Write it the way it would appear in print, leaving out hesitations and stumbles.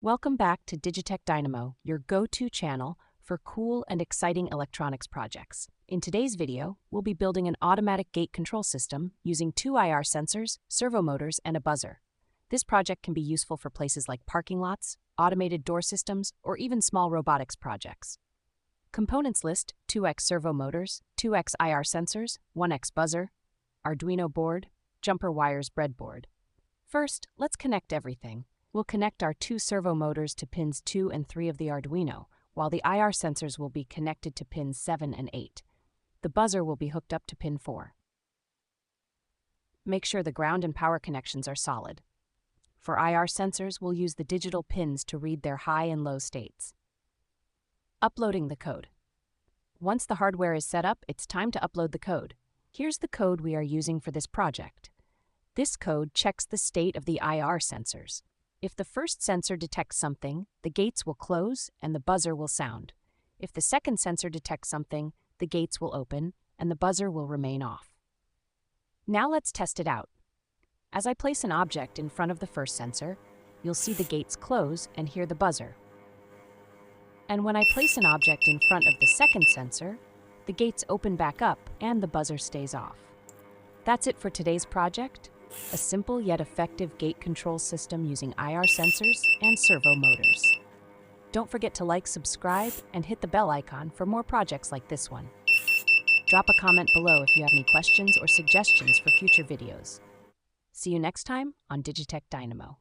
Welcome back to Digitech Dynamo, your go-to channel for cool and exciting electronics projects. In today's video, we'll be building an automatic gate control system using two IR sensors, servo motors, and a buzzer. This project can be useful for places like parking lots, automated door systems, or even small robotics projects. Components list 2x servo motors, 2x IR sensors, 1x buzzer, Arduino board, jumper wires breadboard. First, let's connect everything. We'll connect our two servo motors to pins 2 and 3 of the Arduino, while the IR sensors will be connected to pins 7 and 8. The buzzer will be hooked up to pin 4. Make sure the ground and power connections are solid. For IR sensors, we'll use the digital pins to read their high and low states. Uploading the code. Once the hardware is set up, it's time to upload the code. Here's the code we are using for this project. This code checks the state of the IR sensors. If the first sensor detects something, the gates will close and the buzzer will sound. If the second sensor detects something, the gates will open and the buzzer will remain off. Now let's test it out. As I place an object in front of the first sensor, you'll see the gates close and hear the buzzer. And when I place an object in front of the second sensor, the gates open back up and the buzzer stays off. That's it for today's project. A simple yet effective gate control system using IR sensors and servo motors. Don't forget to like, subscribe, and hit the bell icon for more projects like this one. Drop a comment below if you have any questions or suggestions for future videos. See you next time on Digitech Dynamo.